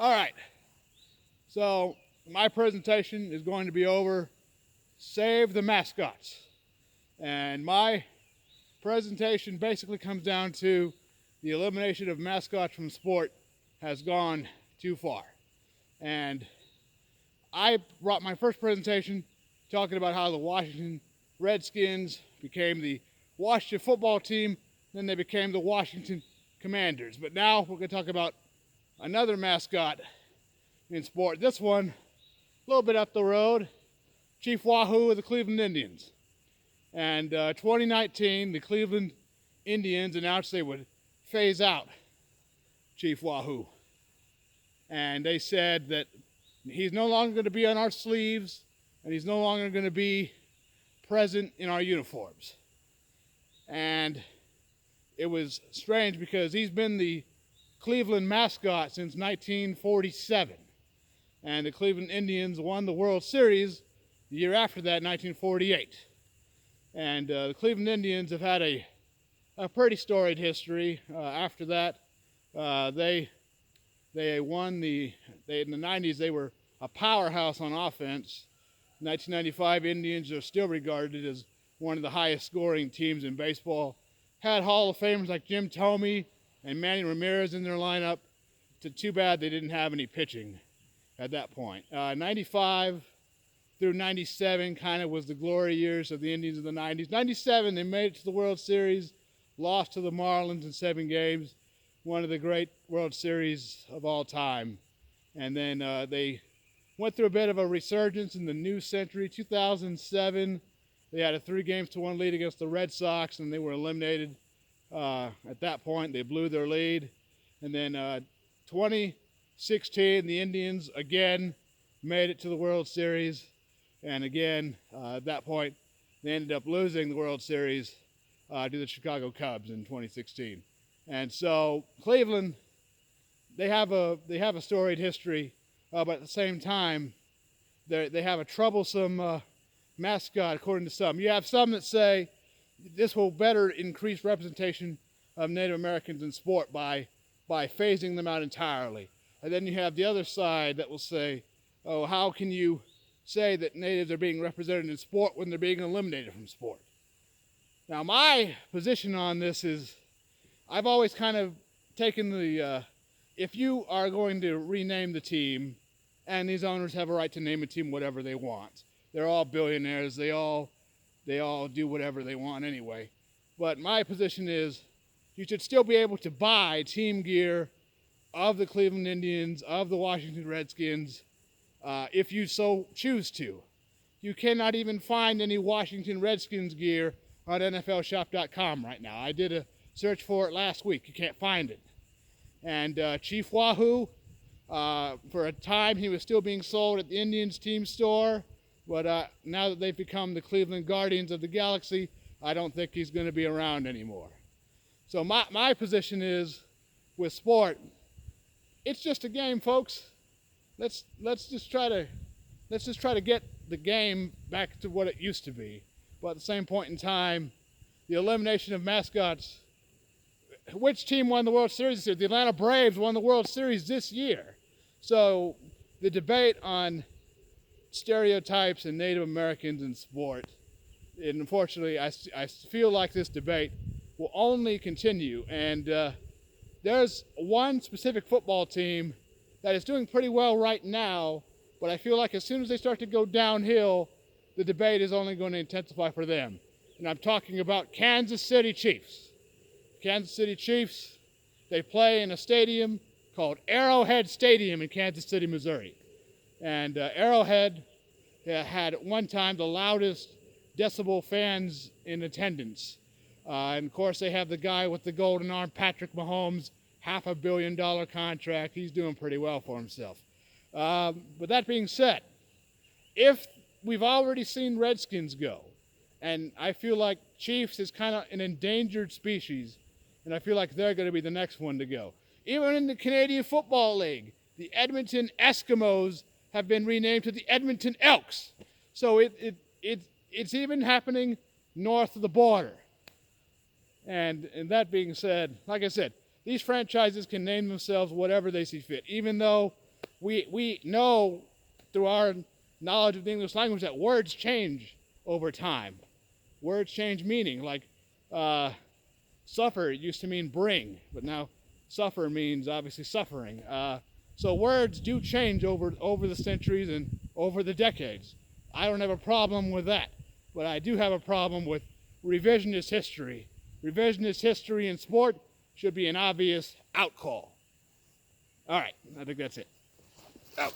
All right, so my presentation is going to be over Save the Mascots. And my presentation basically comes down to the elimination of mascots from sport has gone too far. And I brought my first presentation talking about how the Washington Redskins became the Washington football team, then they became the Washington Commanders. But now we're going to talk about another mascot in sport. This one, a little bit up the road, Chief Wahoo of the Cleveland Indians. And 2019, the Cleveland Indians announced they would phase out Chief Wahoo. And they said that he's no longer going to be on our sleeves, and he's no longer going to be present in our uniforms. And it was strange because he's been the Cleveland mascot since 1947. And the Cleveland Indians won the World Series the year after that, 1948. And the Cleveland Indians have had a pretty storied history. After that, they won in the 90s, they were a powerhouse on offense. 1995 Indians are still regarded as one of the highest scoring teams in baseball. Had Hall of Famers like Jim Thome and Manny Ramirez in their lineup. Too bad they didn't have any pitching at that point. 95 through 97 kind of was the glory years of the Indians in the 90s. 97, they made it to the World Series, lost to the Marlins in 7 games, one of the great World Series of all time. And then they went through a bit of a resurgence in the new century. 2007, they had a 3-1 lead against the Red Sox, and they were eliminated at that point. They blew their lead. And then 2016, the Indians again made it to the World Series. And again, at that point, they ended up losing the World Series to the Chicago Cubs in 2016. And so Cleveland, they have a storied history, but at the same time, they have a troublesome mascot, according to some. You have some that say this will better increase representation of Native Americans in sport by phasing them out entirely. And then you have the other side that will say, oh, how can you say that natives are being represented in sport when they're being eliminated from sport? Now, my position on this is I've always kind of taken the, if you are going to rename the team, and these owners have a right to name a team whatever they want. They're all billionaires. They all do whatever they want anyway. But my position is you should still be able to buy team gear of the Cleveland Indians, of the Washington Redskins, if you so choose to. You cannot even find any Washington Redskins gear on NFLshop.com right now. I did a search for it last week. You can't find it. And Chief Wahoo, for a time he was still being sold at the Indians team store, but now that they've become the Cleveland Guardians of the Galaxy, I don't think he's going to be around anymore. So my position is, with sport, it's just a game, folks. Let's just try to get the game back to what it used to be. But at the same point in time, the elimination of mascots. Which team won the World Series this year? The Atlanta Braves won the World Series this year. So the debate on stereotypes and Native Americans in sport, and unfortunately, I feel like this debate will only continue. And there's one specific football team that is doing pretty well right now, but I feel like as soon as they start to go downhill, the debate is only going to intensify for them. And I'm talking about Kansas City Chiefs. Kansas City Chiefs, they play in a stadium called Arrowhead Stadium in Kansas City, Missouri. And Arrowhead had at one time the loudest decibel fans in attendance. And of course, they have the guy with the golden arm, Patrick Mahomes, $500 million contract. He's doing pretty well for himself. But that being said, if we've already seen Redskins go, and I feel like Chiefs is kind of an endangered species, and I feel like they're going to be the next one to go. Even in the Canadian Football League, the Edmonton Eskimos have been renamed to the Edmonton Elks. So it's even happening north of the border. And that being said, like I said, these franchises can name themselves whatever they see fit. Even though we know through our knowledge of the English language that words change over time. Words change meaning. Like suffer used to mean bring, but now suffer means obviously suffering. So words do change over the centuries and over the decades. I don't have a problem with that, but I do have a problem with revisionist history. Revisionist history in sport should be an obvious out call. All right, I think that's it. Out.